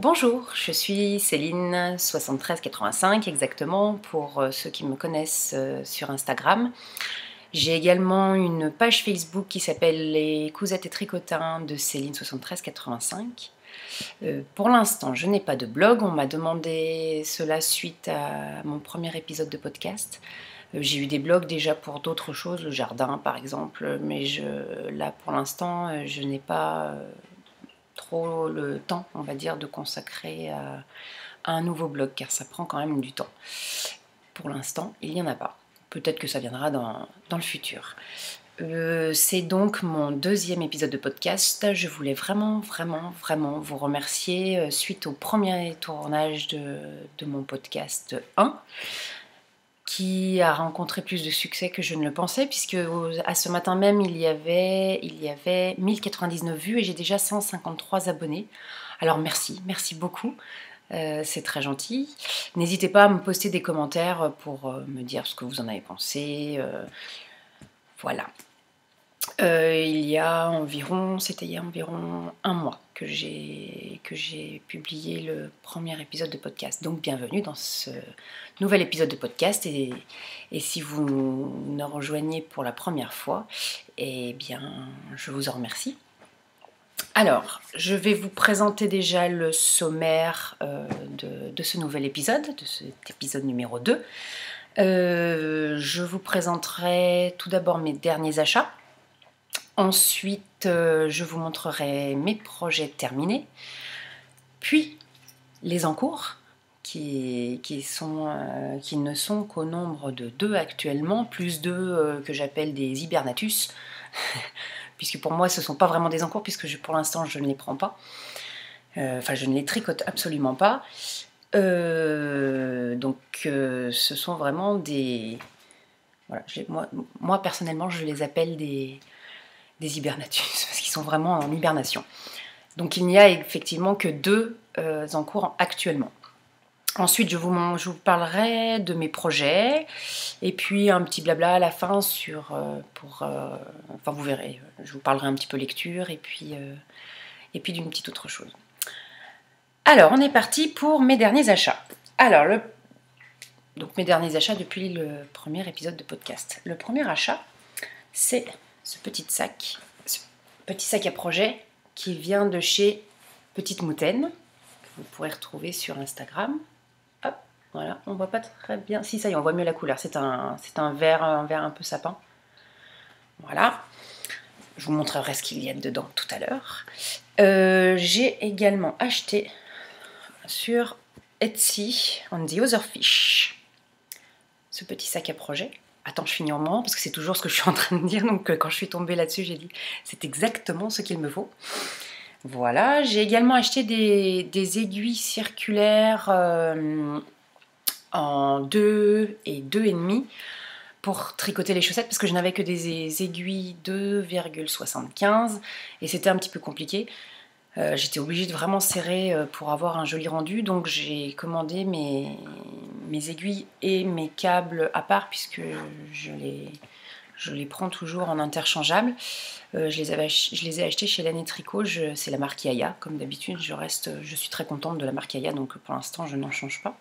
Bonjour, je suis Céline 7385 exactement pour ceux qui me connaissent sur Instagram. J'ai également une page Facebook qui s'appelle Les Cousettes et Tricotins de Céline 7385. Pour l'instant, je n'ai pas de blog. On m'a demandé cela suite à mon premier épisode de podcast. J'ai eu des blogs déjà pour d'autres choses, le jardin par exemple, mais là pour l'instant, je n'ai pas trop le temps, on va dire, de consacrer à un nouveau blog, car ça prend quand même du temps. Pour l'instant, il n'y en a pas. Peut-être que ça viendra dans le futur. C'est donc mon deuxième épisode de podcast. Je voulais vraiment vous remercier suite au premier tournage de mon podcast 1, qui a rencontré plus de succès que je ne le pensais, puisque à ce matin même, il y avait 1099 vues et j'ai déjà 153 abonnés. Alors merci beaucoup, c'est très gentil. N'hésitez pas à me poster des commentaires pour me dire ce que vous en avez pensé. Voilà. C'était il y a environ un mois que j'ai publié le premier épisode de podcast. Donc bienvenue dans ce nouvel épisode de podcast et si vous nous rejoignez pour la première fois, eh bien je vous en remercie. Alors, je vais vous présenter déjà le sommaire de ce nouvel épisode, de cet épisode numéro 2. Je vous présenterai tout d'abord mes derniers achats. Ensuite, je vous montrerai mes projets terminés, puis les en cours, qui ne sont qu'au nombre de 2 actuellement, plus 2 que j'appelle des hibernatus, puisque pour moi ce ne sont pas vraiment des en cours, puisque pour l'instant je ne les prends pas, je ne les tricote absolument pas. Ce sont vraiment des... Voilà, moi personnellement je les appelle des hibernatus, parce qu'ils sont vraiment en hibernation. Donc il n'y a effectivement que 2 en cours actuellement. Ensuite, je vous parlerai de mes projets, et puis un petit blabla à la fin vous verrez, je vous parlerai un petit peu lecture, et puis d'une petite autre chose. Alors, on est parti pour mes derniers achats. Alors, donc mes derniers achats depuis le premier épisode de podcast. Le premier achat, c'est ce petit sac à projet qui vient de chez Petite Moutaine, que vous pourrez retrouver sur Instagram. Hop, voilà, on voit pas très bien. Si, ça y est, on voit mieux la couleur. C'est un vert un peu sapin. Voilà. Je vous montrerai ce qu'il y a dedans tout à l'heure. J'ai également acheté sur Etsy on the Other Fish ce petit sac à projet. Attends, je finis en moment parce que c'est toujours ce que je suis en train de dire. Donc quand je suis tombée là-dessus, j'ai dit c'est exactement ce qu'il me faut. Voilà, j'ai également acheté des aiguilles circulaires en 2 et 2,5 pour tricoter les chaussettes, parce que je n'avais que des aiguilles 2,75 et c'était un petit peu compliqué. J'étais obligée de vraiment serrer pour avoir un joli rendu, donc j'ai commandé mes aiguilles et mes câbles à part, puisque je les prends toujours en interchangeable. Je les ai achetés chez Laine et Tricot, c'est la marque Yaya, comme d'habitude. Je suis très contente de la marque Yaya, donc pour l'instant je n'en change pas.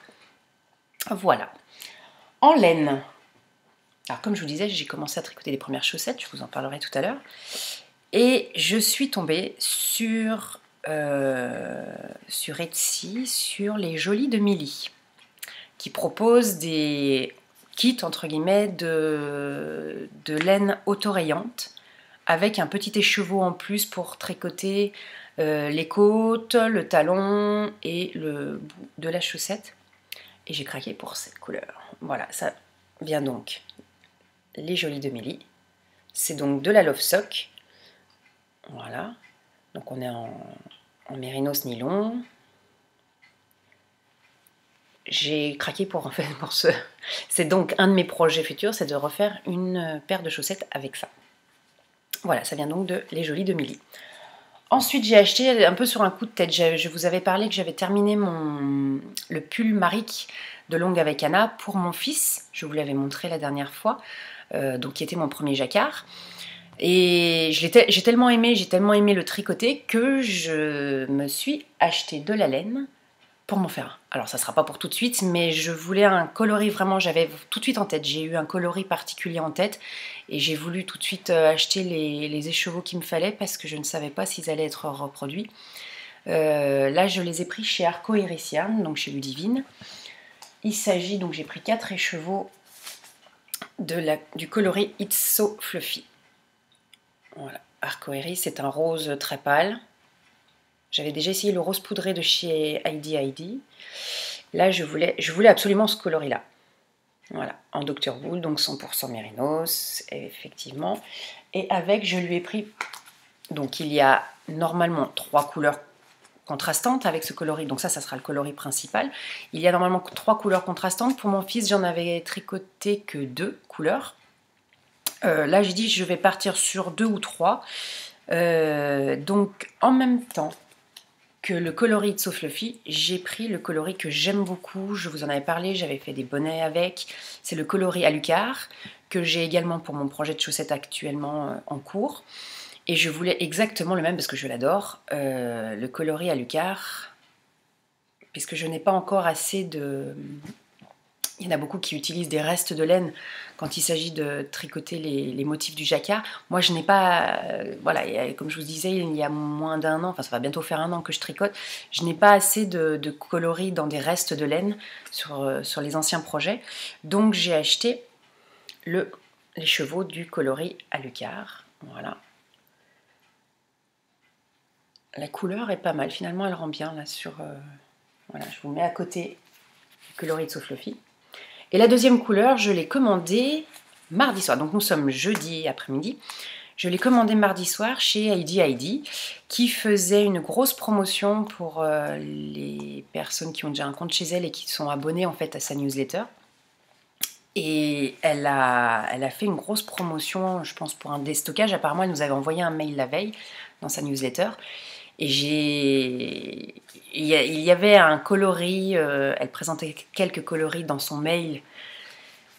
Voilà. En laine. Alors comme je vous disais, j'ai commencé à tricoter les premières chaussettes, je vous en parlerai tout à l'heure. Et je suis tombée sur Etsy, sur les Jolies de Milly, qui proposent des kits entre guillemets de laine autorayante, avec un petit écheveau en plus pour tricoter les côtes, le talon et le bout de la chaussette. Et j'ai craqué pour cette couleur. Voilà, ça vient donc les Jolies de Milly. C'est donc de la Love Sock. Voilà. Donc on est en mérinos nylon. J'ai craqué pour ce. C'est donc un de mes projets futurs, c'est de refaire une paire de chaussettes avec ça. Voilà, ça vient donc de Les Jolies de Milly. Ensuite, j'ai acheté un peu sur un coup de tête. Je vous avais parlé que j'avais terminé le pull Maric de Longue avec Anna pour mon fils. Je vous l'avais montré la dernière fois, donc qui était mon premier jacquard. Et j'ai tellement aimé le tricoter que je me suis acheté de la laine pour m'en faire un. Alors ça sera pas pour tout de suite, mais je voulais un coloris vraiment, j'avais tout de suite en tête, j'ai eu un coloris particulier en tête et j'ai voulu tout de suite acheter les écheveaux qu'il me fallait parce que je ne savais pas s'ils allaient être reproduits. Là je les ai pris chez Arco Iris Yarn, donc chez Ludivine. Il s'agit, donc j'ai pris 4 écheveaux du coloris It's So Fluffy. Voilà, Arco Iris, c'est un rose très pâle. J'avais déjà essayé le rose poudré de chez Heidi. Là, je voulais absolument ce coloris-là. Voilà, en Dr. Wool, donc 100% mérinos, effectivement. Et avec, je lui ai pris... Donc, il y a normalement 3 couleurs contrastantes avec ce coloris. Donc ça sera le coloris principal. Il y a normalement 3 couleurs contrastantes. Pour mon fils, j'en avais tricoté que 2 couleurs. Là, j'ai dit je vais partir sur 2 ou 3. Donc, en même temps que le coloris It's So Fluffy, j'ai pris le coloris que j'aime beaucoup, je vous en avais parlé, j'avais fait des bonnets avec, c'est le coloris Alucard, que j'ai également pour mon projet de chaussettes actuellement en cours, et je voulais exactement le même parce que je l'adore, le coloris Alucard, puisque je n'ai pas encore assez de... Il y en a beaucoup qui utilisent des restes de laine quand il s'agit de tricoter les motifs du jacquard. Moi, je n'ai pas... voilà, comme je vous disais, il y a moins d'1 an, enfin ça va bientôt faire 1 an que je tricote, je n'ai pas assez de coloris dans des restes de laine sur les anciens projets. Donc j'ai acheté les chevaux du coloris Alucard. Voilà. La couleur est pas mal, finalement elle rend bien là sur... voilà, je vous mets à côté le coloris It's So Fluffy. Et la deuxième couleur, je l'ai commandée mardi soir. Donc nous sommes jeudi après-midi. Je l'ai commandée mardi soir chez Heidi, qui faisait une grosse promotion pour les personnes qui ont déjà un compte chez elle et qui sont abonnées en fait à sa newsletter. Et elle a fait une grosse promotion, je pense, pour un déstockage. Apparemment, elle nous avait envoyé un mail la veille dans sa newsletter. Et il y avait un coloris, elle présentait quelques coloris dans son mail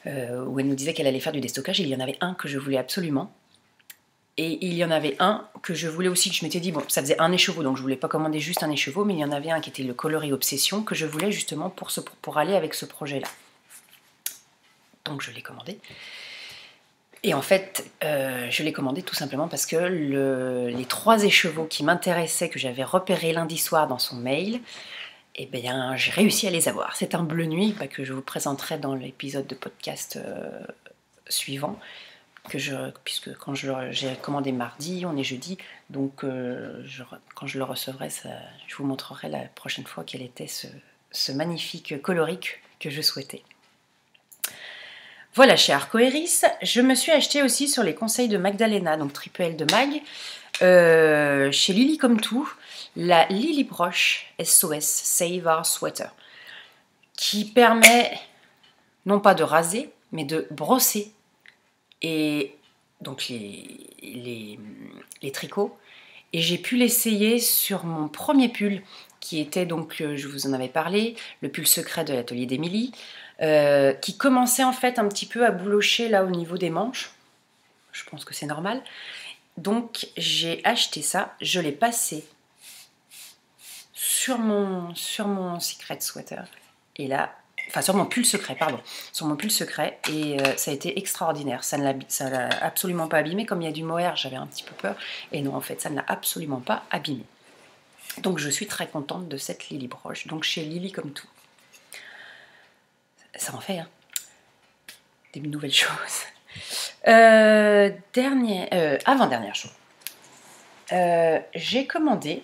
où elle nous disait qu'elle allait faire du déstockage. Il y en avait un que je voulais absolument. Et il y en avait un que je voulais aussi, que je m'étais dit, bon, ça faisait un écheveau, donc je voulais pas commander juste un écheveau, mais il y en avait un qui était le coloris Obsession, que je voulais justement pour aller avec ce projet-là. Donc je l'ai commandé. Et en fait, je l'ai commandé tout simplement parce que les 3 écheveaux qui m'intéressaient, que j'avais repérés lundi soir dans son mail, eh bien, j'ai réussi à les avoir. C'est un bleu nuit que je vous présenterai dans l'épisode de podcast suivant, puisque quand j'ai commandé mardi, on est jeudi, donc quand je le recevrai, je vous montrerai la prochaine fois quel était ce magnifique coloris que je souhaitais. Voilà, chez Arco Iris, je me suis acheté aussi sur les conseils de Magdalena, donc triple L de Mag, chez Lily Comme Tout, la Lily Broche SOS Save Our Sweater, qui permet non pas de raser, mais de brosser et donc les tricots. Et j'ai pu l'essayer sur mon premier pull, qui était donc, je vous en avais parlé, le pull secret de l'atelier d'Émilie, qui commençait en fait un petit peu à boulocher là au niveau des manches. Je pense que c'est normal. Donc j'ai acheté ça, je l'ai passé sur mon secret sweater. Et là, enfin sur mon pull secret, pardon, sur mon pull secret, et ça a été extraordinaire. Ça ne l'a absolument pas abîmé. Comme il y a du mohair, j'avais un petit peu peur. Et non, en fait, ça ne l'a absolument pas abîmé. Donc je suis très contente de cette Lily Broche. Donc chez Lily Comme Tout. Ça en fait, hein. Des nouvelles choses. Avant-dernière chose. J'ai commandé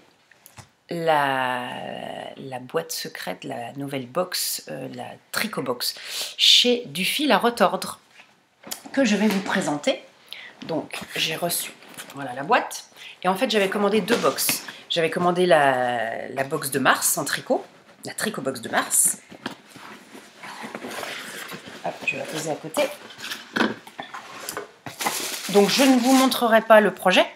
la boîte secrète, la nouvelle box, la Tricot Box, chez Du Fil à Retordre, que je vais vous présenter. Donc j'ai reçu, voilà la boîte, et en fait j'avais commandé 2 box. J'avais commandé la box de mars en tricot, la Tricot Box de mars. Hop, je vais la poser à côté. Donc je ne vous montrerai pas le projet,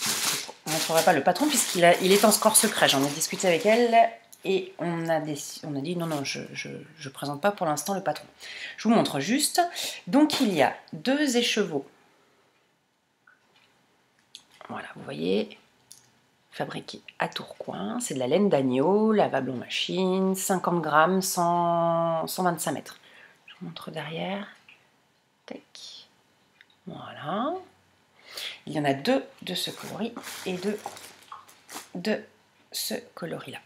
je ne montrerai pas le patron puisqu'il est en score secret. J'en ai discuté avec elle et on a dit non, je ne présente pas pour l'instant le patron. Je vous montre juste. Donc il y a 2 écheveaux Voilà, vous voyez, fabriqué à Tourcoing. C'est de la laine d'agneau, lavable en machine, 50 grammes, 125 mètres. Je vous montre derrière. Tac. Voilà. Il y en a deux de ce coloris et deux de ce coloris-là.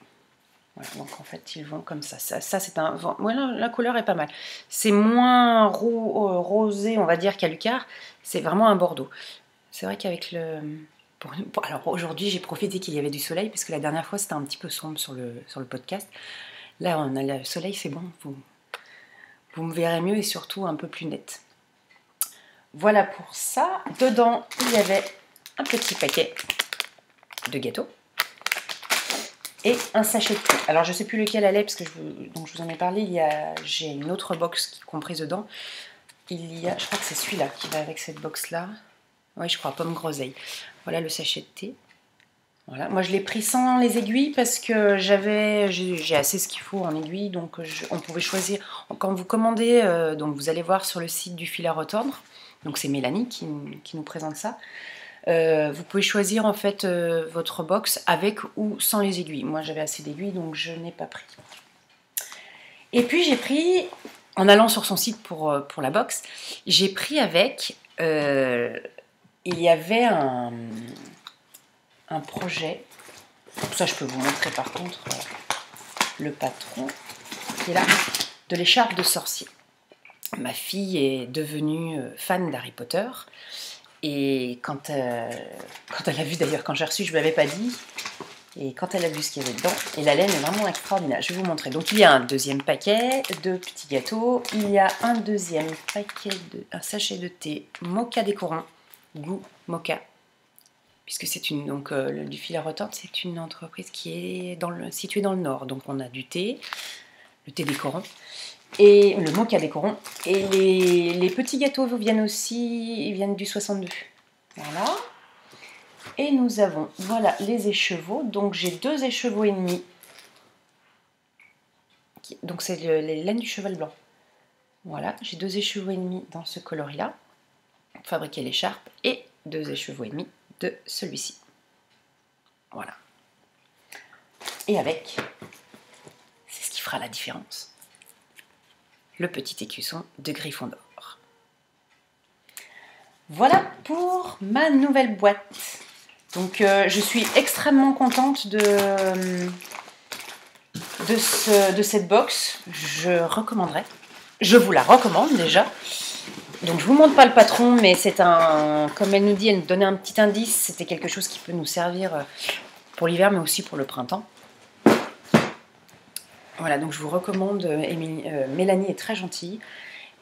Voilà, donc en fait, ils vont comme ça. Ça c'est un... Voilà, la couleur est pas mal. C'est moins rosé, on va dire, qu'à Lucar. C'est vraiment un bordeaux. C'est vrai qu'avec le... Alors aujourd'hui, j'ai profité qu'il y avait du soleil, parce que la dernière fois, c'était un petit peu sombre sur le podcast. Là, on a le soleil, c'est bon. Vous me verrez mieux et surtout un peu plus net. Voilà pour ça. Dedans, il y avait un petit paquet de gâteaux et un sachet de thé. Alors, je ne sais plus lequel elle est, parce que donc je vous en ai parlé. J'ai une autre box qui est comprise dedans. Je crois que c'est celui-là qui va avec cette box-là. Oui, je crois, pomme groseille. Voilà le sachet de thé. Voilà. Moi, je l'ai pris sans les aiguilles parce que j'ai assez ce qu'il faut en aiguille, donc on pouvait choisir. Quand vous commandez, donc vous allez voir sur le site du fil à retordre, donc c'est Mélanie qui nous présente ça. Vous pouvez choisir en fait votre box avec ou sans les aiguilles. Moi, j'avais assez d'aiguilles, donc je n'ai pas pris. Et puis j'ai pris, en allant sur son site pour la box, j'ai pris avec. Il y avait un projet, ça je peux vous montrer par contre le patron qui est là, de l'écharpe de sorcier. Ma fille est devenue fan d'Harry Potter et quand elle a vu, d'ailleurs quand j'ai reçu, je ne lui avais pas dit, et quand elle a vu ce qu'il y avait dedans, et la laine est vraiment extraordinaire, je vais vous montrer. Donc il y a un deuxième paquet de petits gâteaux, il y a un deuxième paquet, un sachet de thé mocha décorant, goût mocha, puisque c'est du fil à retordre, c'est une entreprise qui est située dans le nord. Donc on a du thé, le thé décorant, et le mocha décorant. Et les petits gâteaux viennent du 62. Voilà. Et nous avons, voilà, les écheveaux. Donc j'ai 2 écheveaux et demi. Donc c'est les laines du cheval blanc. Voilà, j'ai 2 écheveaux et demi dans ce coloris-là, pour fabriquer l'écharpe, et 2 écheveaux et demi de celui-ci. Voilà. Et avec, c'est ce qui fera la différence, le petit écusson de Gryffondor. Voilà pour ma nouvelle boîte. Donc je suis extrêmement contente de cette box. Je vous la recommande déjà. Donc je vous montre pas le patron, mais c'est comme elle nous dit, elle nous donnait un petit indice, c'était quelque chose qui peut nous servir pour l'hiver, mais aussi pour le printemps. Voilà, donc je vous recommande. Mélanie est très gentille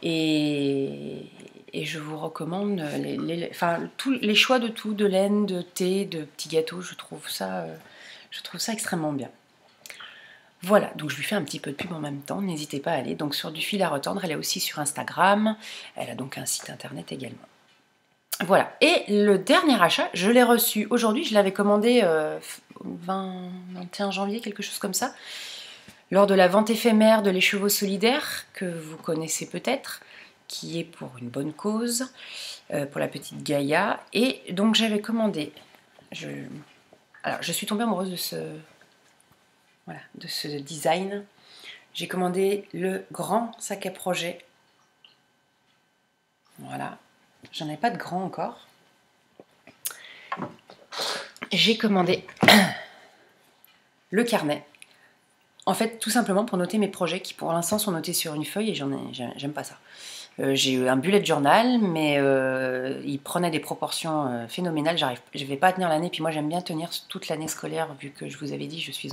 et je vous recommande tous les choix de tout, de laine, de thé, de petits gâteaux. Je trouve ça extrêmement bien. Voilà, donc je lui fais un petit peu de pub en même temps, n'hésitez pas à aller donc sur du fil à retordre, elle est aussi sur Instagram, elle a donc un site internet également. Voilà, et le dernier achat, je l'ai reçu aujourd'hui, je l'avais commandé 21 janvier, quelque chose comme ça, lors de la vente éphémère de l'écheveau solidaire, que vous connaissez peut-être, qui est pour une bonne cause, pour la petite Gaïa, et donc j'avais commandé, alors je suis tombée amoureuse de ce design. J'ai commandé le grand sac à projet. Voilà, j'en ai pas de grand encore. J'ai commandé le carnet. En fait, tout simplement pour noter mes projets qui pour l'instant sont notés sur une feuille et j'aime pas ça. J'ai eu un bullet journal, mais il prenait des proportions phénoménales. Je vais pas tenir l'année, puis moi j'aime bien tenir toute l'année scolaire, vu que je vous avais dit, je suis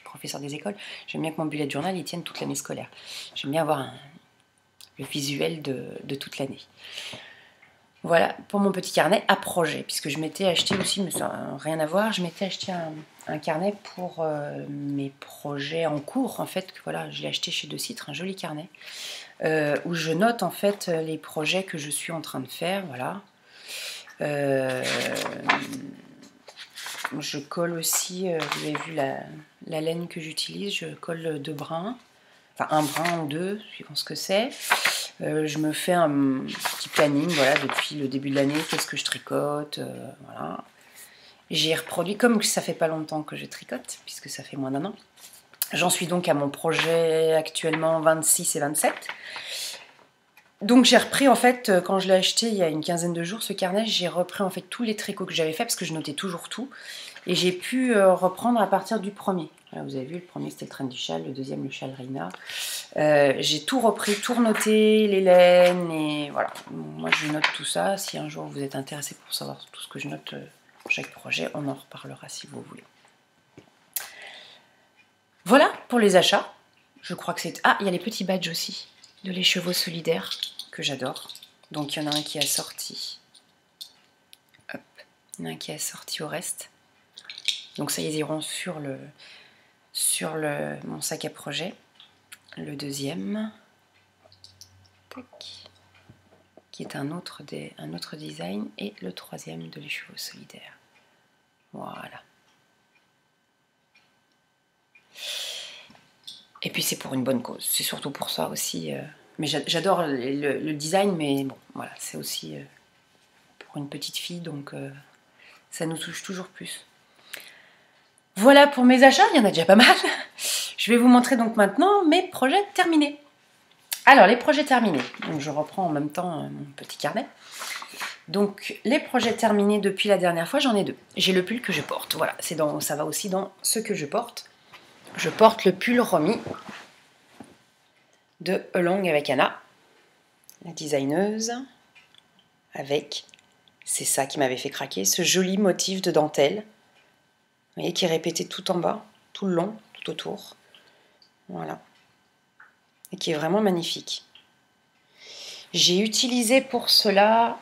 professeur des écoles. J'aime bien que mon bullet journal il tienne toute l'année scolaire. J'aime bien avoir le visuel de toute l'année. Voilà pour mon petit carnet à projet, puisque je m'étais acheté aussi, mais ça n'a rien à voir, je m'étais acheté un carnet pour mes projets en cours. En fait, voilà, je l'ai acheté chez De Citre, un joli carnet. Où je note en fait les projets que je suis en train de faire, voilà. Je colle aussi, vous avez vu la laine que j'utilise, je colle 2 brins, enfin un brin ou 2, suivant ce que c'est. Je me fais un petit planning, voilà, depuis le début de l'année, qu'est-ce que je tricote, voilà. J'ai reproduit, comme ça fait pas longtemps que je tricote, puisque ça fait moins d'1 an. J'en suis donc à mon projet actuellement 26 et 27. Donc j'ai repris en fait, quand je l'ai acheté il y a une quinzaine de jours, ce carnet, j'ai repris en fait tous les tricots que j'avais fait, parce que je notais toujours tout. Et j'ai pu reprendre à partir du premier. Là, vous avez vu, le premier c'était le train du châle, le deuxième le châle Reina. J'ai tout repris, tout renoté, les laines, et voilà. Moi je note tout ça. Si un jour vous êtes intéressé pour savoir tout ce que je note pour chaque projet, on en reparlera si vous voulez. Voilà pour les achats. Je crois que c'est... Ah, il y a les petits badges aussi, de les chevaux solidaires, que j'adore. Donc il y en a un qui est assorti. Hop, il y en a un qui est assorti au reste. Donc ça, ils iront sur mon sac à projet. Le deuxième, tac, qui est un autre design, et le troisième de les chevaux solidaires. Voilà. Et puis c'est pour une bonne cause, c'est surtout pour ça aussi. Mais j'adore le design, mais bon, voilà, c'est aussi pour une petite fille, donc ça nous touche toujours plus. Voilà pour mes achats, il y en a déjà pas mal. Je vais vous montrer donc maintenant mes projets terminés. Alors, les projets terminés. Donc, je reprends en même temps mon petit carnet. Donc, les projets terminés depuis la dernière fois, j'en ai 2. J'ai le pull que je porte. Voilà, ça va aussi dans ce que je porte. Je porte le pull Romy de Along avec Anna, la designeuse, avec, c'est ça qui m'avait fait craquer, ce joli motif de dentelle. Vous voyez, qui est répété tout en bas, tout le long, tout autour. Voilà. Et qui est vraiment magnifique. J'ai utilisé pour cela...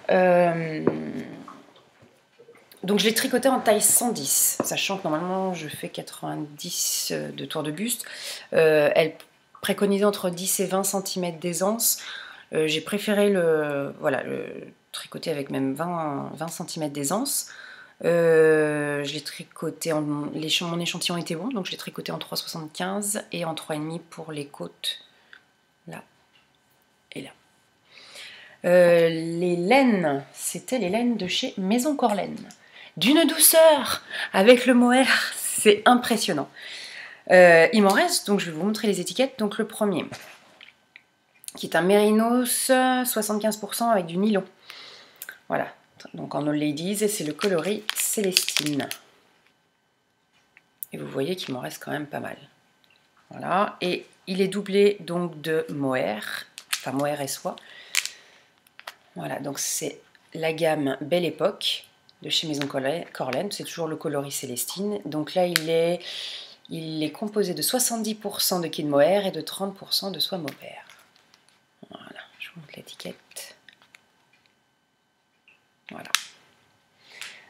donc je l'ai tricoté en taille 110, sachant que normalement je fais 90 de tour de buste. Elle préconisait entre 10 et 20 cm d'aisance. J'ai préféré le tricoter avec même 20 cm d'aisance. Je l'ai tricoté, mon échantillon était bon, donc je l'ai tricoté en 3,75 et en 3,5 pour les côtes, là et là. Les laines, c'était les laines de chez Maison Corlaine. D'une douceur avec le mohair, c'est impressionnant. Il m'en reste, donc je vais vous montrer les étiquettes. Donc le premier, qui est un mérinos 75% avec du nylon. Voilà, donc en All Ladies, et c'est le coloris Célestine. Et vous voyez qu'il m'en reste quand même pas mal. Voilà, et il est doublé donc de mohair, enfin mohair et soie. Voilà, donc c'est la gamme Belle Époque de chez Maison Corlaine, c'est toujours le coloris Célestine. Donc là, il est composé de 70% de quai de mohair et de 30% de soie mohair. Voilà, je vous montre l'étiquette. Voilà.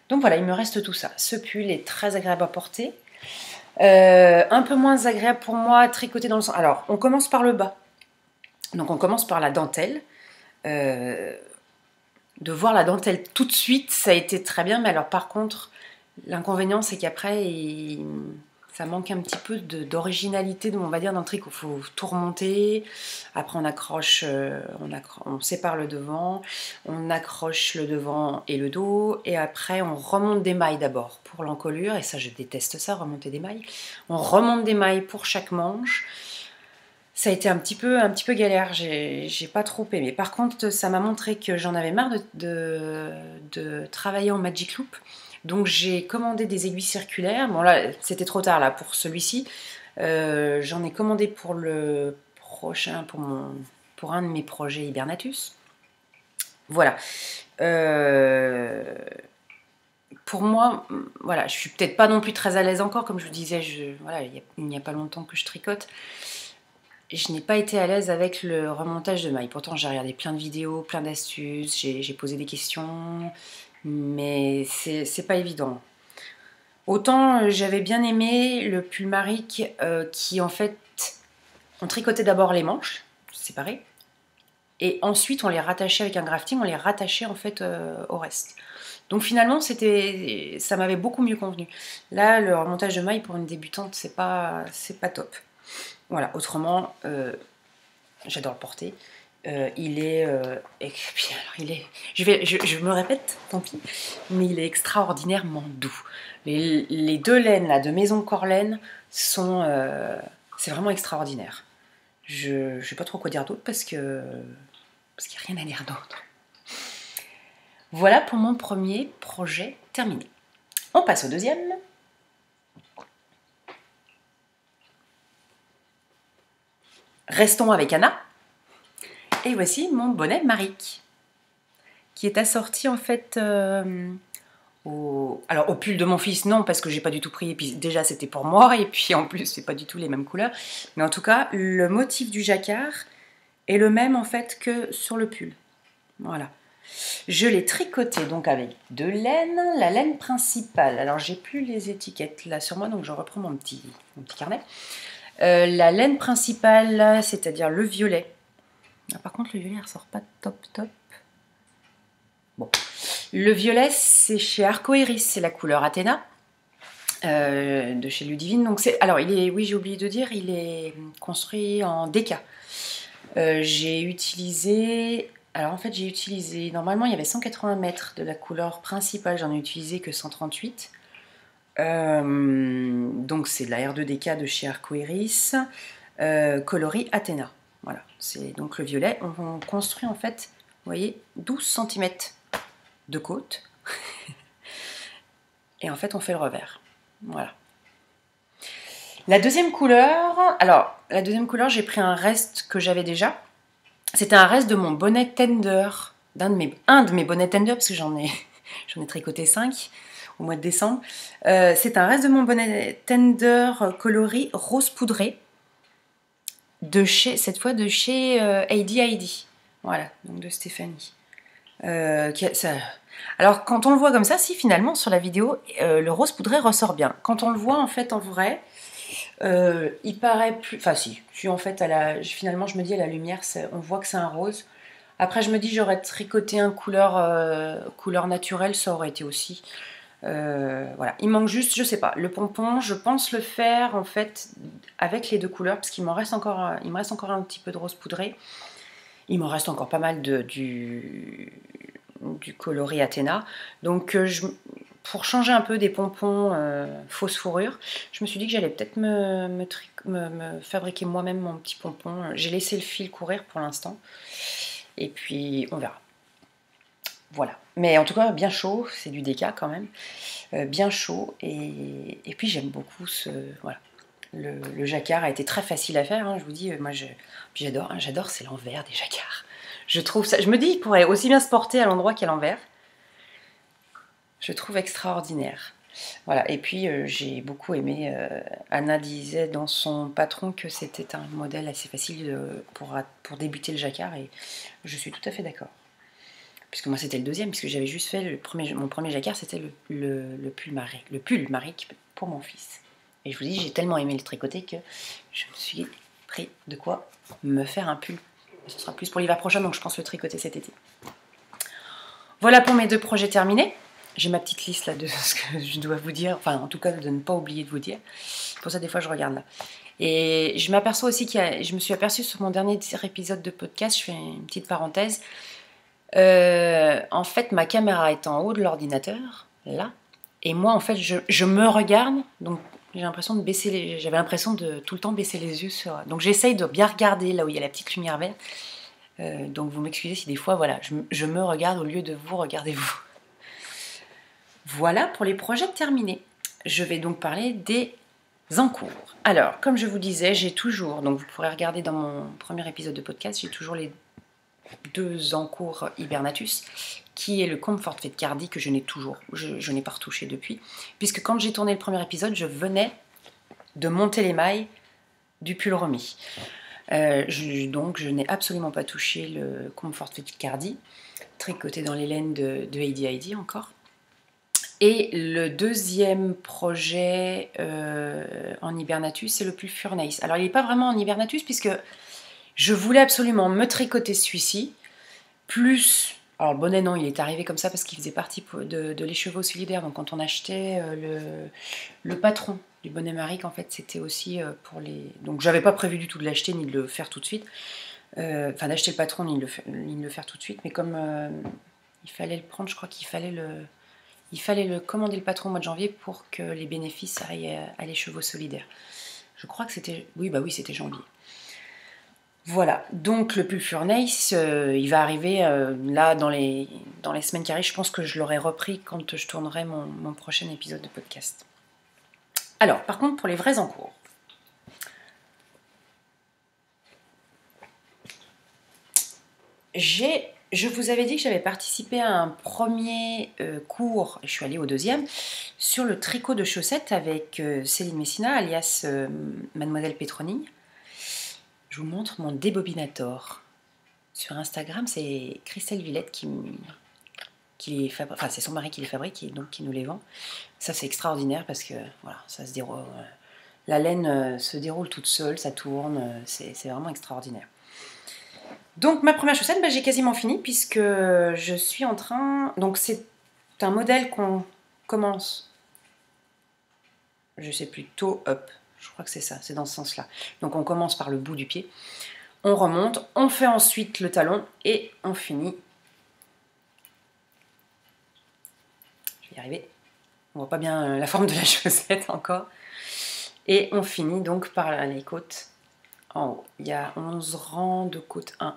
Donc voilà, il me reste tout ça. Ce pull est très agréable à porter. Un peu moins agréable pour moi à tricoter dans le sens. Alors, on commence par le bas. Donc on commence par la dentelle. De voir la dentelle tout de suite, ça a été très bien. Mais alors par contre, l'inconvénient, c'est qu'après, ça manque un petit peu d'originalité, on va dire, dans le tricot. Il faut tout remonter. Après, on accroche, on sépare le devant, on accroche le devant et le dos. Et après, on remonte des mailles d'abord pour l'encolure. Et ça, je déteste ça, remonter des mailles. On remonte des mailles pour chaque manche. Ça a été un petit peu galère, j'ai pas trop aimé. Par contre, ça m'a montré que j'en avais marre de travailler en Magic Loop. Donc j'ai commandé des aiguilles circulaires. Bon là, c'était trop tard là pour celui-ci. J'en ai commandé pour le prochain, pour un de mes projets Hibernatus. Voilà. Pour moi, voilà, je suis peut-être pas non plus très à l'aise encore, comme je vous disais, voilà, il n'y a pas longtemps que je tricote. Je n'ai pas été à l'aise avec le remontage de mailles. Pourtant, j'ai regardé plein de vidéos, plein d'astuces, j'ai posé des questions, mais c'est pas évident. Autant j'avais bien aimé le pull Maric qui, en fait, on tricotait d'abord les manches, séparées, et ensuite on les rattachait avec un grafting, on les rattachait en fait au reste. Donc finalement, ça m'avait beaucoup mieux convenu. Là, le remontage de mailles pour une débutante, c'est pas top. Voilà, autrement, j'adore le porter. Il est, et puis, alors, je me répète, tant pis, mais il est extraordinairement doux. Les deux laines là, de Maison Corlaine sont, c'est vraiment extraordinaire. Je ne sais pas trop quoi dire d'autre parce qu'il n'y a rien à dire d'autre. Voilà pour mon premier projet terminé. On passe au deuxième. Restons avec Anna. Et voici mon bonnet Maric, qui est assorti en fait au pull de mon fils, non, parce que j'ai pas du tout pris, et puis déjà c'était pour moi, et puis en plus c'est pas du tout les mêmes couleurs, mais en tout cas le motif du jacquard est le même en fait que sur le pull. Voilà. Je l'ai tricoté donc avec de laine, la laine principale. Alors j'ai plus les étiquettes là sur moi, donc je reprends mon petit carnet. La laine principale, c'est-à-dire le violet. Ah, par contre, le violet ne ressort pas top. Bon. Le violet, c'est chez Arcoiris, c'est la couleur Athéna, de chez Ludivine. Donc alors, oui, j'ai oublié de dire, il est construit en déca. J'ai utilisé... Alors, en fait, normalement, il y avait 180 mètres de la couleur principale, j'en ai utilisé que 138. Donc, c'est de la R2DK de chez Arcoiris, coloris Athéna. Voilà, c'est donc le violet. On construit en fait, vous voyez, 12 cm de côte. Et en fait, on fait le revers. Voilà. La deuxième couleur, j'ai pris un reste que j'avais déjà. C'était un reste de mon bonnet tender, un de mes bonnets tender, parce que j'en ai tricoté 5 au mois de décembre. C'est un reste de mon bonnet tender coloris rose poudré. Cette fois de chez Heidi. Voilà, donc de Stéphanie. Alors, quand on le voit comme ça, si finalement, sur la vidéo, le rose poudré ressort bien. Quand on le voit, en fait, en vrai, il paraît plus... Enfin, si en fait, finalement, je me dis, à la lumière, on voit que c'est un rose. Après, je me dis, j'aurais tricoté un couleur naturelle, ça aurait été aussi... voilà, il manque juste, je sais pas, le pompon. Je pense le faire en fait avec les deux couleurs parce qu'il me reste encore un petit peu de rose poudré. Il me reste encore pas mal du coloris Athéna. Donc pour changer un peu des pompons fausse fourrure, je me suis dit que j'allais peut-être me fabriquer moi-même mon petit pompon. J'ai laissé le fil courir pour l'instant et puis on verra. Voilà, mais en tout cas bien chaud, c'est du déca quand même, bien chaud, et puis j'aime beaucoup voilà. Le jacquard a été très facile à faire, hein, je vous dis, puis j'adore, c'est l'envers des jacquards. Je trouve ça, je me dis, il pourrait aussi bien se porter à l'endroit qu'à l'envers. Je trouve extraordinaire. Voilà, et puis j'ai beaucoup aimé, Anna disait dans son patron que c'était un modèle assez facile pour débuter le jacquard, et je suis tout à fait d'accord. Puisque moi c'était le deuxième, puisque j'avais juste fait mon premier jacquard, c'était le pull Maric pour mon fils. Et je vous dis, j'ai tellement aimé le tricoter que je me suis pris de quoi me faire un pull. Ce sera plus pour l'hiver prochain, donc je pense le tricoter cet été. Voilà pour mes deux projets terminés. J'ai ma petite liste là de ce que je dois vous dire, enfin en tout cas de ne pas oublier de vous dire. Pour ça des fois je regarde là. Et je m'aperçois aussi je me suis aperçue sur mon dernier épisode de podcast, je fais une petite parenthèse. En fait, ma caméra est en haut de l'ordinateur, là, et moi, en fait, je me regarde, donc j'avais l'impression de tout le temps baisser les yeux donc j'essaye de bien regarder là où il y a la petite lumière verte. Donc vous m'excusez si des fois, voilà, je me regarde au lieu de vous regarder vous. Voilà pour les projets terminés. Je vais donc parler des encours. Alors, comme je vous disais, j'ai toujours, donc vous pourrez regarder dans mon premier épisode de podcast, j'ai toujours les deux encours Hibernatus, qui est le Comfort Fit Cardi que je n'ai pas retouché depuis, puisque quand j'ai tourné le premier épisode, je venais de monter les mailles du pull remis. Donc je n'ai absolument pas touché le Comfort Fit Cardi, tricoté dans les laines de Heidi encore. Et le deuxième projet en Hibernatus, c'est le pull Furnace. Alors il n'est pas vraiment en Hibernatus, puisque je voulais absolument me tricoter celui-ci, plus... Alors le bonnet, non, il est arrivé comme ça parce qu'il faisait partie de l'écheveau solidaire. Donc quand on achetait le patron du bonnet Maric, en fait, c'était aussi pour les... Donc j'avais pas prévu du tout de l'acheter ni de le faire tout de suite. Enfin, d'acheter le patron, ni de le faire tout de suite, mais comme il fallait le prendre, je crois qu'il fallait le commander le patron au mois de janvier pour que les bénéfices aillent à les chevaux solidaires. Je crois que c'était... Oui, bah oui, c'était janvier. Voilà, donc le pull Furnace, il va arriver là dans les semaines qui arrivent. Je pense que je l'aurai repris quand je tournerai mon prochain épisode de podcast. Alors, par contre, pour les vrais encours. Je vous avais dit que j'avais participé à un premier cours, et je suis allée au deuxième, sur le tricot de chaussettes avec Céline Messina, alias Mademoiselle Petroni. Je vous montre mon débobinator. Sur Instagram, c'est Christelle Villette qui les fabrique, enfin c'est son mari qui les fabrique et donc qui nous les vend. Ça c'est extraordinaire parce que voilà, ça se déroule, la laine se déroule toute seule, ça tourne, c'est vraiment extraordinaire. Donc ma première chaussette, j'ai quasiment fini puisque je suis en train... Donc c'est un modèle qu'on commence, je sais plus, toe up, je crois que c'est ça, c'est dans ce sens-là. Donc on commence par le bout du pied, on remonte, on fait ensuite le talon et on finit. Je vais y arriver. On voit pas bien la forme de la chaussette encore. Et on finit donc par les côtes en haut. Il y a 11 rangs de côtes 1-1.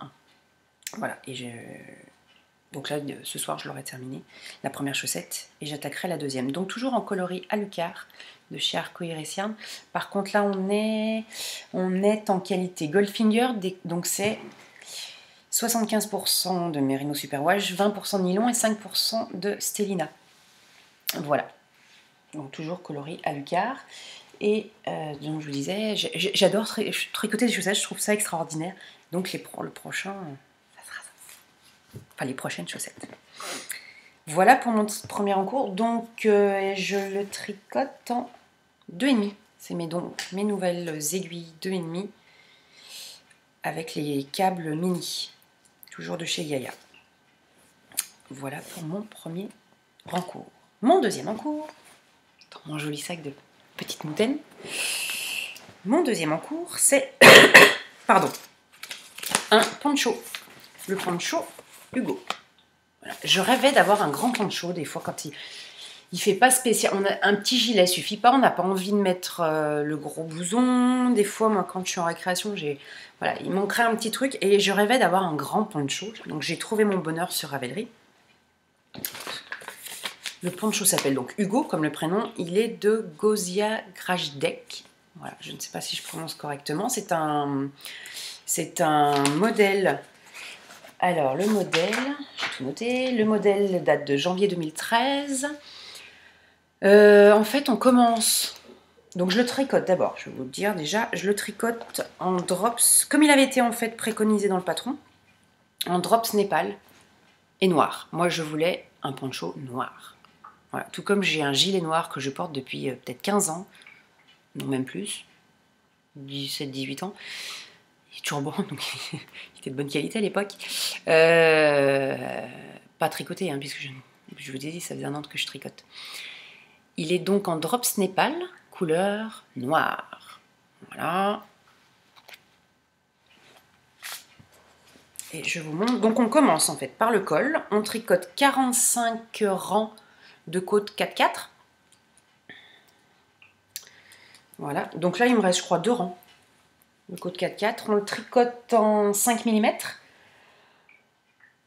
Voilà, donc là, ce soir, je l'aurai terminé, la première chaussette, et j'attaquerai la deuxième. Donc toujours en coloris Alucard, de chez Arco Iris Yarn. Par contre, là, on est en qualité Goldfinger, donc c'est 75% de Merino Superwash, 20% de nylon et 5% de Stellina. Voilà, donc toujours coloris Alucard. Et donc je vous disais, j'adore tricoter des chaussettes, je trouve ça extraordinaire. Donc le prochain... Enfin les prochaines chaussettes. Voilà pour mon premier encours. Donc je le tricote en 2,5. C'est mes nouvelles aiguilles 2,5 avec les câbles mini. Toujours de chez Gaïa. Voilà pour mon premier encours. Mon deuxième encours, dans mon joli sac de petites moutaines. Mon deuxième encours, c'est pardon, un poncho. Le poncho Hugo. Voilà. Je rêvais d'avoir un grand poncho des fois quand il fait pas spécial. On a un petit gilet suffit pas. On n'a pas envie de mettre le gros blouson. Des fois, moi, quand je suis en récréation, voilà, il manquerait un petit truc et je rêvais d'avoir un grand poncho. Donc j'ai trouvé mon bonheur sur Ravelry. Le poncho s'appelle donc Hugo comme le prénom. Il est de Gozia Grajdek. Voilà, je ne sais pas si je prononce correctement. C'est un modèle. Alors, le modèle, j'ai tout noté, le modèle date de janvier 2013. En fait, on commence... Donc, je le tricote d'abord, je vais vous le dire déjà. Je le tricote en drops, comme il avait été en fait préconisé dans le patron, en drops Népal et noir. Moi, je voulais un poncho noir. Voilà. Tout comme j'ai un gilet noir que je porte depuis peut-être 15 ans, non même plus, 17-18 ans. Il est toujours bon, donc il était de bonne qualité à l'époque. Pas tricoté, hein, puisque je vous ai dit, ça faisait 1 an que je tricote. Il est donc en drops Népal, couleur noire. Voilà. Et je vous montre. Donc on commence en fait par le col. On tricote 45 rangs de côte 4-4. Voilà. Donc là, il me reste, je crois, 2 rangs. Le côte 4-4, on le tricote en 5 mm.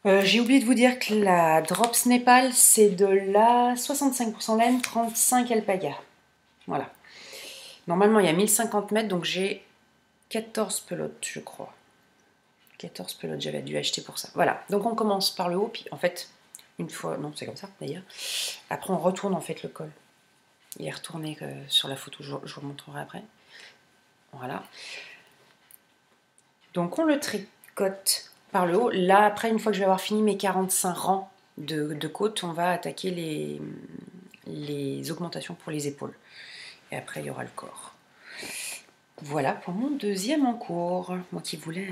J'ai oublié de vous dire que la Drops Népal, c'est de la 65% laine, 35 alpaga. Voilà. Normalement, il y a 1050 mètres, donc j'ai 14 pelotes, je crois. 14 pelotes, j'avais dû acheter pour ça. Voilà, donc on commence par le haut, puis en fait, une fois... Non, c'est comme ça, d'ailleurs. Après, on retourne en fait le col. Il est retourné sur la photo, je vous montrerai après. Voilà. Donc on le tricote par le haut. Là, après, une fois que je vais avoir fini mes 45 rangs de côte, on va attaquer les augmentations pour les épaules. Et après, il y aura le corps. Voilà pour mon deuxième encours. Moi qui voulais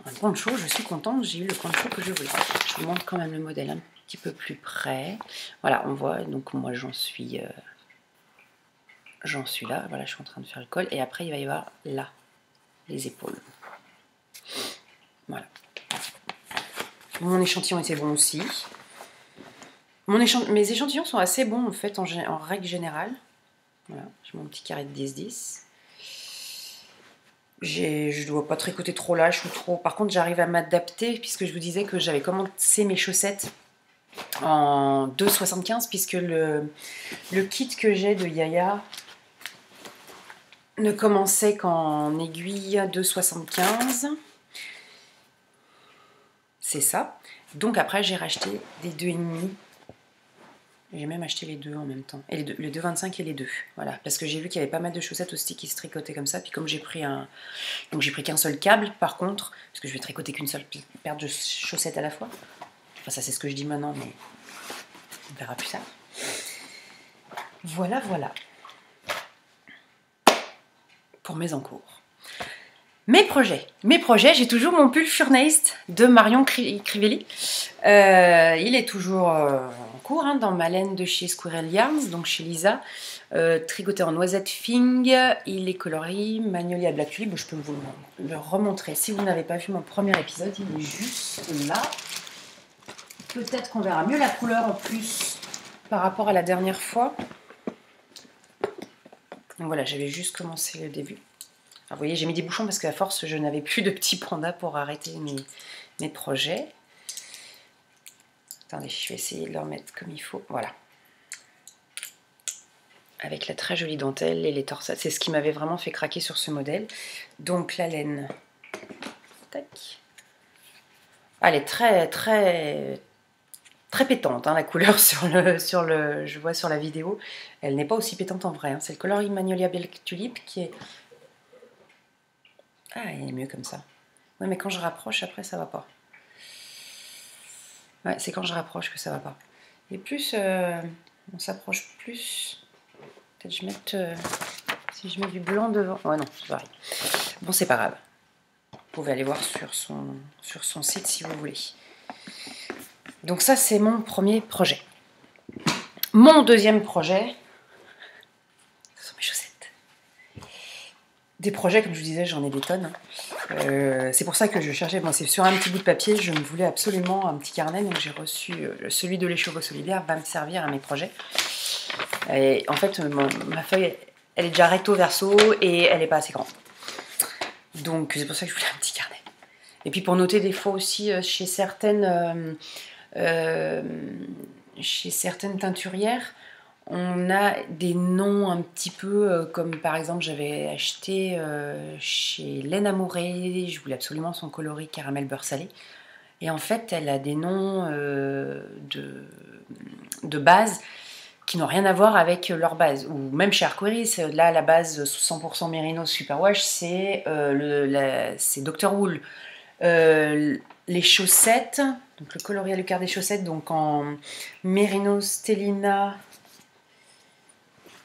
un poncho, je suis contente, j'ai eu le poncho que je voulais. Je vous montre quand même le modèle un petit peu plus près. Voilà, on voit, donc moi j'en suis là. Voilà, je suis en train de faire le col. Et après, il va y avoir là, les épaules. Voilà. Mon échantillon était bon aussi. Mes échantillons sont assez bons en fait, en règle générale. Voilà, j'ai mon petit carré de 10-10. Je dois pas tricoter trop lâche ou trop. Par contre, j'arrive à m'adapter puisque je vous disais que j'avais commencé mes chaussettes en 2,75 puisque le kit que j'ai de Yaya ne commençait qu'en aiguille 2,75. C'est ça. Donc après, j'ai racheté des 2,5. J'ai même acheté les deux en même temps. Et les 2,25 et les deux. Voilà. Parce que j'ai vu qu'il y avait pas mal de chaussettes aussi qui se tricotaient comme ça. Puis comme j'ai pris donc j'ai pris qu'un seul câble par contre. Parce que je vais tricoter qu'une seule paire de chaussettes à la fois. Enfin ça c'est ce que je dis maintenant, mais on verra plus tard. Voilà, voilà. Pour mes encours. Mes projets, j'ai toujours mon pull Furneist de Marion Crivelli. Il est toujours en cours hein, dans ma laine de chez Squirrel Yarns, donc chez Lisa. Tricoté en noisette fing, il est coloré Magnolia Black Tulip. Je peux vous le remontrer. Si vous n'avez pas vu mon premier épisode, il est juste là. Peut-être qu'on verra mieux la couleur en plus par rapport à la dernière fois. Donc voilà, j'avais juste commencé le début. Alors, vous voyez, j'ai mis des bouchons parce qu'à force, je n'avais plus de petits pandas pour arrêter mes projets. Attendez, je vais essayer de le remettre comme il faut. Voilà. Avec la très jolie dentelle et les torsades. C'est ce qui m'avait vraiment fait craquer sur ce modèle. Donc la laine. Tac. Ah, elle est très, très, très pétante, hein, la couleur je vois sur la vidéo. Elle n'est pas aussi pétante en vrai. Hein. C'est le coloris Magnolia Black Tulip qui est... Ah, il est mieux comme ça. Oui, mais quand je rapproche, après, ça va pas. Ouais, c'est quand je rapproche que ça va pas. Et plus, on s'approche plus. Peut-être je mette... si je mets du blanc devant... Ouais, non, c'est pareil. Bon, c'est pas grave. Vous pouvez aller voir sur son site si vous voulez. Donc ça, c'est mon premier projet. Mon deuxième projet... Ce sont mes chaussettes. Des projets, comme je vous disais, j'en ai des tonnes. C'est pour ça que je cherchais, bon, c'est sur un petit bout de papier, je me voulais absolument un petit carnet, donc j'ai reçu celui de Les Chevaux Solidaires, va me servir à mes projets. Et en fait, ma feuille, elle est déjà recto verso et elle n'est pas assez grande. Donc c'est pour ça que je voulais un petit carnet. Et puis pour noter des fois aussi chez certaines teinturières, on a des noms un petit peu comme par exemple j'avais acheté chez Laine Amourée, je voulais absolument son coloris caramel beurre salé. Et en fait elle a des noms de base qui n'ont rien à voir avec leur base. Ou même chez Arcoiris, là la base 100% Mérinos Superwash c'est Dr. Wool. Les chaussettes, donc le coloris à l'écart des chaussettes, donc en Mérinos Stellina...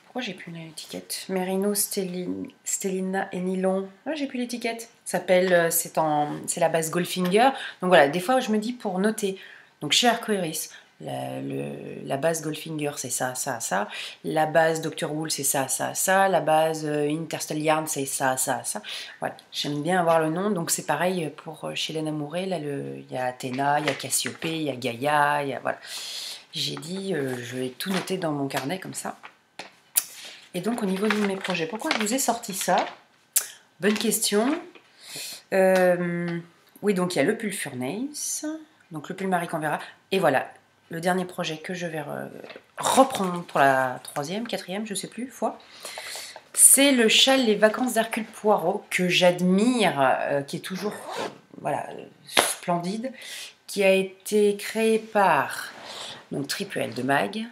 Pourquoi j'ai plus l'étiquette? Merino, Stellina et Nylon. Ah, j'ai plus l'étiquette. C'est la base Goldfinger. Donc voilà, des fois je me dis pour noter. Donc chez Arcoiris, la base Goldfinger c'est ça, ça, ça. La base Dr. Wool c'est ça, ça, ça. La base Interstel Yarn c'est ça, ça, ça. Voilà, j'aime bien avoir le nom. Donc c'est pareil pour chez Laine Amourée. Là, il y a Athéna, il y a Cassiope, il y a Gaïa, il y a, voilà. J'ai dit, je vais tout noter dans mon carnet comme ça. Et donc au niveau de mes projets, pourquoi je vous ai sorti ça? Bonne question. Oui, donc il y a le pull Furneist, donc le pull Marie Canvera. Et voilà, le dernier projet que je vais reprendre pour la 3e, 4e, je ne sais plus, fois. C'est le châle Les Vacances d'Hercule Poirot, que j'admire, qui est toujours voilà, splendide, qui a été créé par donc, Triple L de Mag.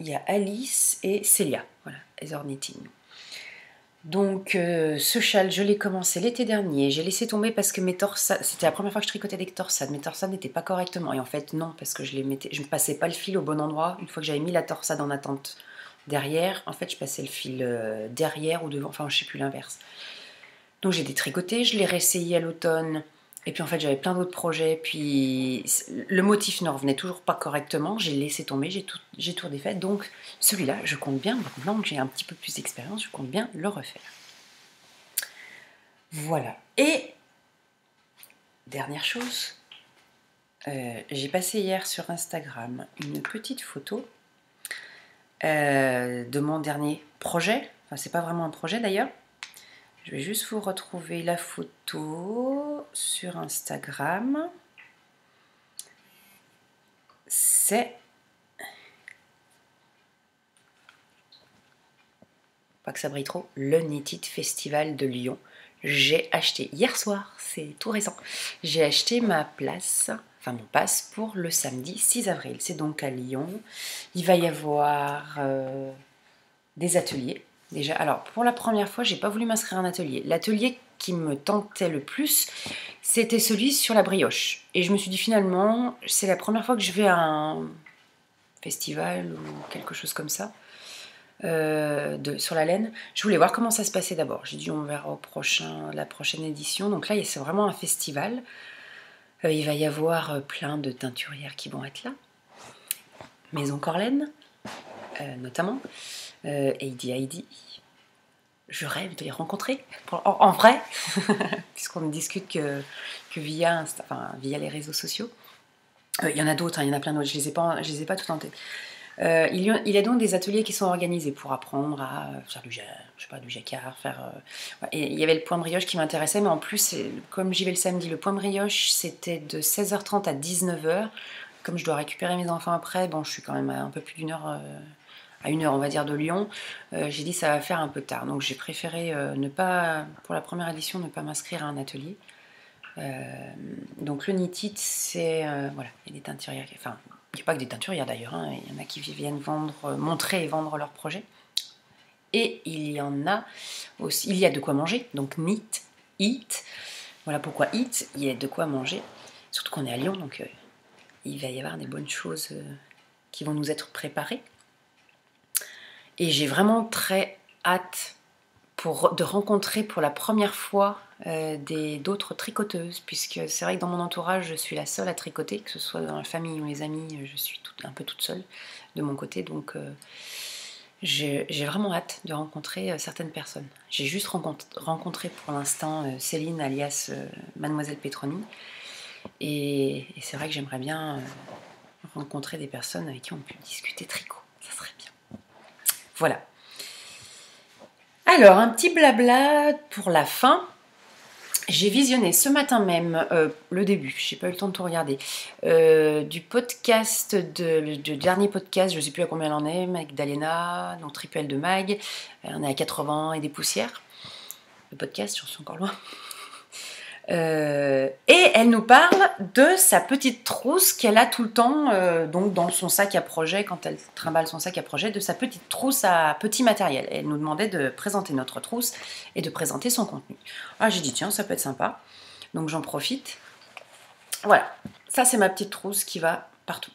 Il y a Alice et Célia, voilà, Heather Knitting. Donc ce châle, je l'ai commencé l'été dernier, j'ai laissé tomber parce que mes torsades, c'était la première fois que je tricotais des torsades, mes torsades n'étaient pas correctement, et en fait non, parce que je ne passais pas le fil au bon endroit, une fois que j'avais mis la torsade en attente derrière, en fait je passais le fil derrière ou devant, enfin je ne sais plus l'inverse. Donc j'ai détricoté, je l'ai réessayé à l'automne. Et puis en fait j'avais plein d'autres projets, puis le motif ne revenait toujours pas correctement, j'ai laissé tomber, j'ai tout défait, donc celui-là je compte bien, maintenant que j'ai un petit peu plus d'expérience, je compte bien le refaire. Voilà. Et dernière chose, j'ai passé hier sur Instagram une petite photo de mon dernier projet. Enfin, c'est pas vraiment un projet d'ailleurs. Je vais juste vous retrouver la photo sur Instagram. C'est... Pas que ça brille trop. Le Knit Festival de Lyon. J'ai acheté hier soir, c'est tout récent. J'ai acheté ma place, enfin mon pass pour le samedi 6 avril. C'est donc à Lyon. Il va y avoir des ateliers. Déjà, alors pour la première fois, j'ai pas voulu m'inscrire à un atelier. L'atelier qui me tentait le plus, c'était celui sur la brioche. Et je me suis dit finalement, c'est la première fois que je vais à un festival ou quelque chose comme ça. Sur la laine. Je voulais voir comment ça se passait d'abord. J'ai dit on verra la prochaine édition. Donc là, c'est vraiment un festival. Il va y avoir plein de teinturières qui vont être là. Maison Corlaine, notamment. Heidi. Je rêve de les rencontrer en vrai, puisqu'on ne discute que via les réseaux sociaux. Il y en a d'autres, hein, il y en a plein d'autres. Je les ai pas tout en tête. Il y a donc des ateliers qui sont organisés pour apprendre à faire du jacquard, et il y avait le point brioche qui m'intéressait, mais en plus, comme j'y vais le samedi, le point brioche, c'était de 16h30 à 19h. Comme je dois récupérer mes enfants après, bon, je suis quand même à un peu plus d'une heure, à 1 heure, on va dire, de Lyon. J'ai dit ça va faire un peu tard, donc j'ai préféré pour la première édition, ne pas m'inscrire à un atelier. Donc le Knit, c'est voilà, il y a des teinturières, enfin, il n'y a pas que des teinturières d'ailleurs, hein, il y en a qui viennent montrer et vendre leurs projets. Et il y en a aussi, il y a de quoi manger, donc Knit, Eat. Voilà pourquoi Eat, il y a de quoi manger. Surtout qu'on est à Lyon, donc il va y avoir des bonnes choses qui vont nous être préparées. Et j'ai vraiment très hâte de rencontrer pour la première fois d'autres tricoteuses, puisque c'est vrai que dans mon entourage, je suis la seule à tricoter, que ce soit dans la famille ou les amis, je suis un peu toute seule de mon côté, donc j'ai vraiment hâte de rencontrer certaines personnes. J'ai juste rencontré pour l'instant Céline, alias Mademoiselle Petroni, et c'est vrai que j'aimerais bien rencontrer des personnes avec qui on peut discuter tricot, ça serait bien. Voilà. Alors, un petit blabla pour la fin. J'ai visionné ce matin même le début, j'ai pas eu le temps de tout regarder, du podcast, le dernier podcast, je sais plus à combien elle en est, Magdalena, donc Triple de Mag, on est à 80 et des poussières, le podcast, j'en suis encore loin. Et elle nous parle de sa petite trousse qu'elle a tout le temps donc dans son sac à projet, quand elle trimballe son sac à projet, de sa petite trousse à petit matériel. Elle nous demandait de présenter notre trousse et de présenter son contenu. Ah, j'ai dit tiens, ça peut être sympa, donc j'en profite. Voilà, ça c'est ma petite trousse qui va partout.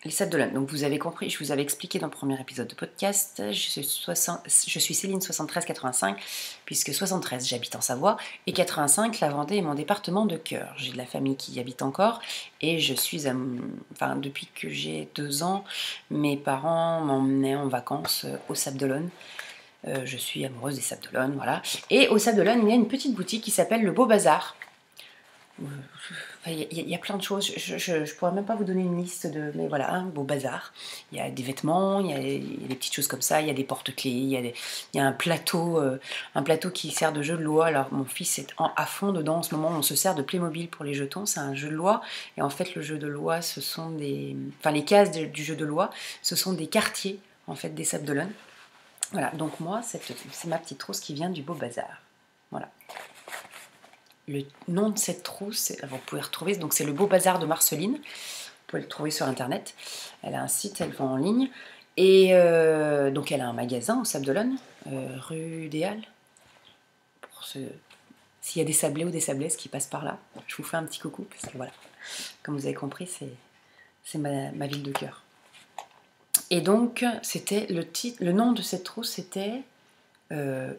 Les sacs de laine. Donc vous avez compris, je vous avais expliqué dans le premier épisode de podcast, je suis Céline 7385, puisque 73 j'habite en Savoie, et 85 la Vendée est mon département de cœur. J'ai de la famille qui y habite encore, et depuis que j'ai 2 ans, mes parents m'emmenaient en vacances au Sables d'Olonne. Je suis amoureuse des Sables d'Olonne, voilà. Et au Sables d'Olonne, il y a une petite boutique qui s'appelle le Beau Bazar. Il y a plein de choses, je pourrais même pas vous donner une liste mais voilà, un beau bazar. Il y a des vêtements, il y a des petites choses comme ça, il y a des porte-clés, il y a un plateau qui sert de jeu de loi. Alors mon fils est à fond dedans en ce moment, on se sert de Playmobil pour les jetons, c'est un jeu de loi, et en fait le jeu de loi, les cases du jeu de loi, ce sont des quartiers en fait des Sables d'Olonne. Voilà, donc moi c'est ma petite trousse qui vient du Beau Bazar. Voilà. Le nom de cette trousse, vous pouvez retrouver, donc c'est le Beau Bazar de Marceline. Vous pouvez le trouver sur internet. Elle a un site, elle vend en ligne. Et donc elle a un magasin au Sables d'Olonne, rue des Halles. S'il y a des sablés ou des sablaises qui passent par là, je vous fais un petit coucou, parce que voilà, comme vous avez compris, c'est ma ville de cœur. Et donc, c'était le nom de cette trousse, c'était Heureux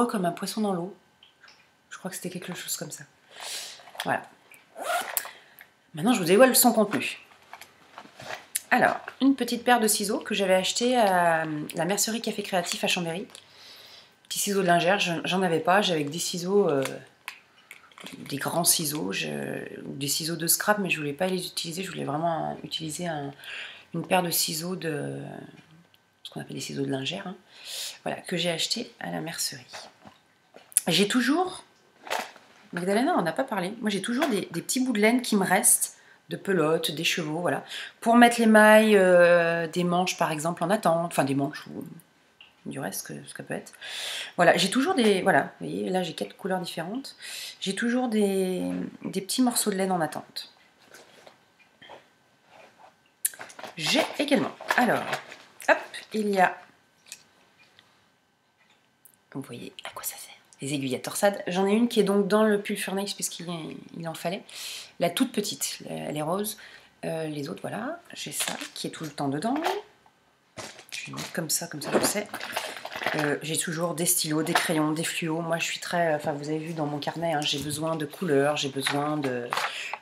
comme un poisson dans l'eau. Je crois que c'était quelque chose comme ça. Voilà. Maintenant, je vous dévoile son contenu. Alors, une petite paire de ciseaux que j'avais acheté à la mercerie Café Créatif à Chambéry. Petit petits ciseaux de lingère, j'en avais pas, j'avais des ciseaux, des grands ciseaux, des ciseaux de scrap, mais je voulais pas les utiliser, je voulais vraiment utiliser une paire de ciseaux de ce qu'on appelle des ciseaux de lingère, hein, voilà, que j'ai acheté à la mercerie. J'ai toujours, Magdalena on n'a pas parlé, moi j'ai toujours des petits bouts de laine qui me restent, de pelotes, des chevaux, voilà, pour mettre les mailles des manches par exemple en attente, enfin des manches ou du reste, ce que peut être. Voilà, j'ai toujours des, voilà, vous voyez, là j'ai 4 couleurs différentes, j'ai toujours des petits morceaux de laine en attente. J'ai également, alors, hop, il y a, vous voyez à quoi ça sert, les aiguilles à torsade. J'en ai une qui est donc dans le pull Furnex puisqu'il en fallait. La toute petite, elle est rose. Les autres, voilà, j'ai ça qui est tout le temps dedans. Je vais mettre comme ça je sais. J'ai toujours des stylos, des crayons, des fluos. Moi, je suis très, enfin, vous avez vu dans mon carnet, hein, j'ai besoin de couleurs, j'ai besoin de,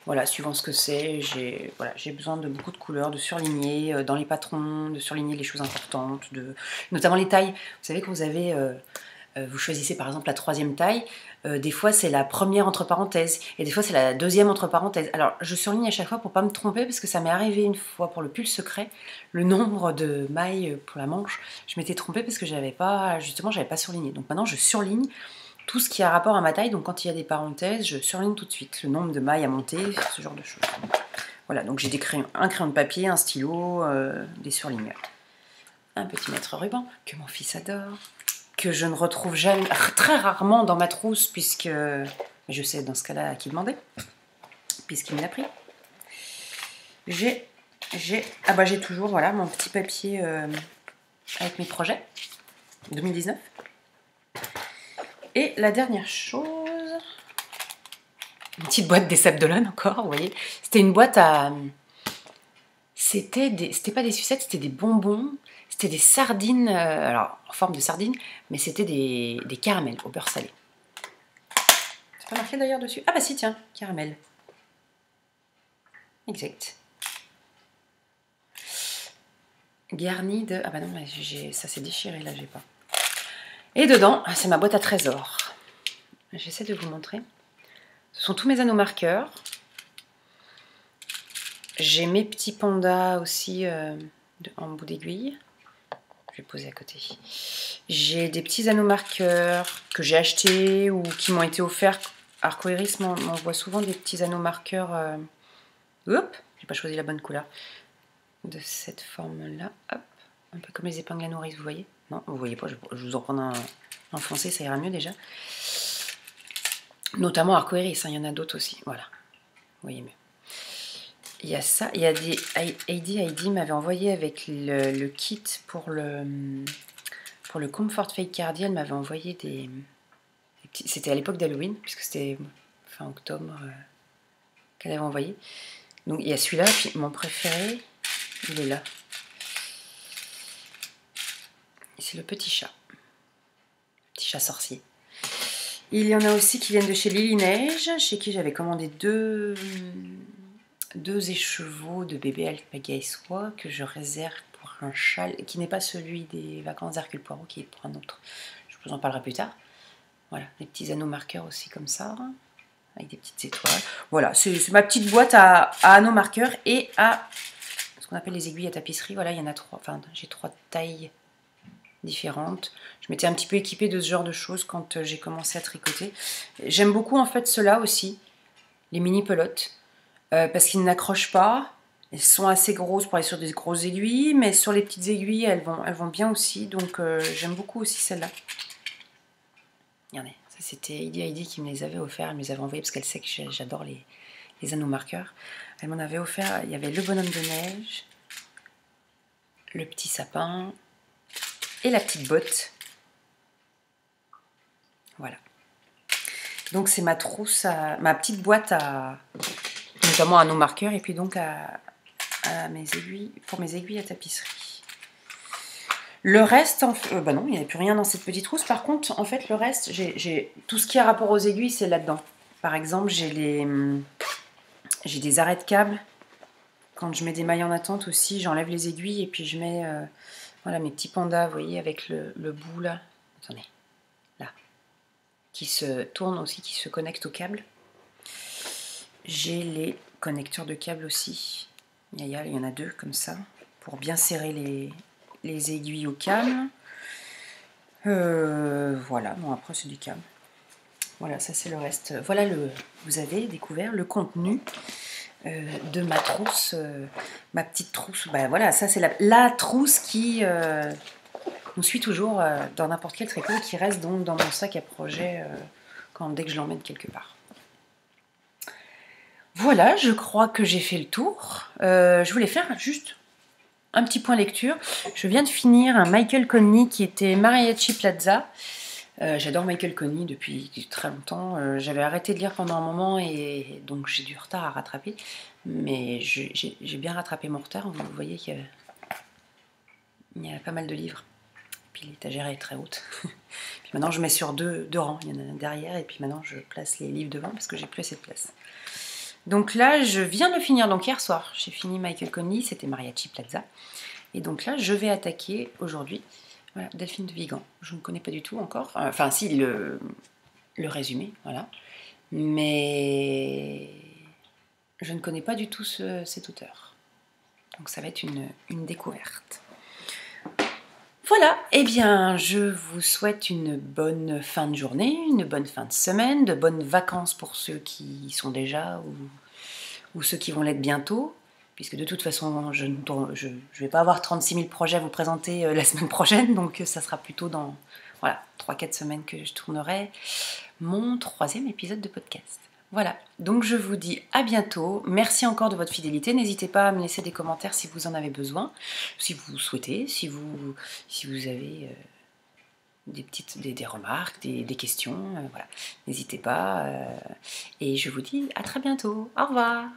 voilà, suivant ce que c'est, j'ai besoin de beaucoup de couleurs, de surligner dans les patrons, de surligner les choses importantes, notamment les tailles. Vous savez que vous avez vous choisissez par exemple la 3e taille, des fois c'est la première entre parenthèses, et des fois c'est la 2e entre parenthèses. Alors je surligne à chaque fois pour pas me tromper, parce que ça m'est arrivé une fois pour le pull secret, le nombre de mailles pour la manche, je m'étais trompée parce que j'avais pas surligné. Donc maintenant je surligne tout ce qui a rapport à ma taille, donc quand il y a des parenthèses, je surligne tout de suite le nombre de mailles à monter, ce genre de choses. Voilà, donc j'ai un crayon de papier, un stylo, des surligneurs. Un petit mètre ruban que mon fils adore, que je ne retrouve jamais, très rarement dans ma trousse, puisque je sais dans ce cas-là à qui demander, puisqu'il me l'a pris. J'ai toujours, voilà, mon petit papier avec mes projets 2019. Et la dernière chose, une petite boîte des Sables d'Olonne encore, vous voyez. C'était une boîte à, c'était pas des sucettes, c'était des bonbons. C'était des sardines, alors en forme de sardines, mais c'était des caramels au beurre salé. C'est pas marqué d'ailleurs dessus? Ah bah si, tiens, caramel. Exact. Garni de... Ah bah non, ça s'est déchiré là, j'ai pas. Et dedans, c'est ma boîte à trésors. J'essaie de vous montrer. Ce sont tous mes anneaux marqueurs. J'ai mes petits pandas aussi en bout d'aiguille. Je vais poser à côté. J'ai des petits anneaux marqueurs que j'ai achetés ou qui m'ont été offerts. Arcoiris m'envoie souvent des petits anneaux marqueurs. Hop, j'ai pas choisi la bonne couleur. De cette forme-là. Hop, un peu comme les épingles à nourrice, vous voyez? Non, vous voyez pas, je vous en prends un foncé, ça ira mieux déjà. Notamment Arcoiris, hein, il y en a d'autres aussi. Voilà, vous voyez mieux. Il y a ça, il y a des... Heidi m'avait envoyé avec le kit pour le Comfort Fake Cardi, elle m'avait envoyé des petits... C'était à l'époque d'Halloween, puisque c'était fin octobre qu'elle avait envoyé. Donc il y a celui-là, puis mon préféré, il est là. C'est le petit chat. Petit chat sorcier. Il y en a aussi qui viennent de chez Lily Neige, chez qui j'avais commandé deux écheveaux de bébé alpaga et soie que je réserve pour un châle qui n'est pas celui des vacances d'Hercule Poirot, qui est pour un autre. Je vous en parlerai plus tard. Voilà, des petits anneaux marqueurs aussi comme ça, avec des petites étoiles. Voilà, c'est ma petite boîte à anneaux marqueurs et à ce qu'on appelle les aiguilles à tapisserie. Voilà, il y en a 3, enfin j'ai 3 tailles différentes. Je m'étais un petit peu équipée de ce genre de choses quand j'ai commencé à tricoter. J'aime beaucoup en fait ceux-là aussi, les mini pelotes. Parce qu'ils n'accrochent pas, elles sont assez grosses pour aller sur des grosses aiguilles, mais sur les petites aiguilles, elles vont bien aussi, donc j'aime beaucoup aussi celles-là. Regardez, ça c'était Heidi qui me les avait offerts, elle me les avait envoyés parce qu'elle sait que j'adore les anneaux marqueurs. Elle m'en avait offert, il y avait le bonhomme de neige, le petit sapin et la petite botte. Voilà. Donc c'est ma trousse, ma petite boîte à... notamment à nos marqueurs et puis donc à mes aiguilles, pour mes aiguilles à tapisserie. Le reste, bah non, il n'y avait plus rien dans cette petite trousse. Par contre, en fait, le reste, j'ai tout ce qui a rapport aux aiguilles, c'est là-dedans. Par exemple, j'ai des arrêts de câbles. Quand je mets des mailles en attente aussi, j'enlève les aiguilles et puis je mets voilà, mes petits pandas, vous voyez, avec le bout là. Attendez. qui se tournent aussi, qui se connectent au câble. J'ai les connecteurs de câble aussi. Il y en a 2 comme ça, pour bien serrer les aiguilles au câble. Voilà, bon après c'est du câble. Voilà, ça c'est le reste. Voilà, vous avez découvert le contenu de ma trousse, ma petite trousse. Ben voilà, ça c'est la trousse qui nous suit toujours dans n'importe quel tricot, qui reste donc dans mon sac à projet dès que je l'emmène quelque part. Voilà, je crois que j'ai fait le tour. Je voulais faire juste un petit point lecture. Je viens de finir un Michael Conley qui était Mariachi Plaza. J'adore Michael Conley depuis très longtemps. J'avais arrêté de lire pendant un moment et donc j'ai du retard à rattraper. Mais j'ai bien rattrapé mon retard. Vous voyez qu'il y a pas mal de livres. Puis l'étagère est très haute. Puis maintenant je mets sur deux rangs. Il y en a un derrière et puis maintenant je place les livres devant parce que j'ai plus assez de place. Donc là, je viens de finir, donc hier soir, j'ai fini Michael Conley, c'était Mariachi Plaza. Et donc là, je vais attaquer aujourd'hui Delphine de Vigan. Je ne connais pas du tout encore, enfin si, le résumé, voilà. Mais je ne connais pas du tout cet auteur. Donc ça va être une découverte. Voilà, eh bien, je vous souhaite une bonne fin de journée, une bonne fin de semaine, de bonnes vacances pour ceux qui y sont déjà ou ceux qui vont l'être bientôt, puisque de toute façon, je ne vais pas avoir 36 000 projets à vous présenter la semaine prochaine, donc ça sera plutôt dans 3-4 semaines que je tournerai mon 3e épisode de podcast. Voilà, donc je vous dis à bientôt. Merci encore de votre fidélité. N'hésitez pas à me laisser des commentaires si vous en avez besoin, si vous souhaitez, si vous avez des remarques, des questions. Voilà, n'hésitez pas. Et je vous dis à très bientôt. Au revoir.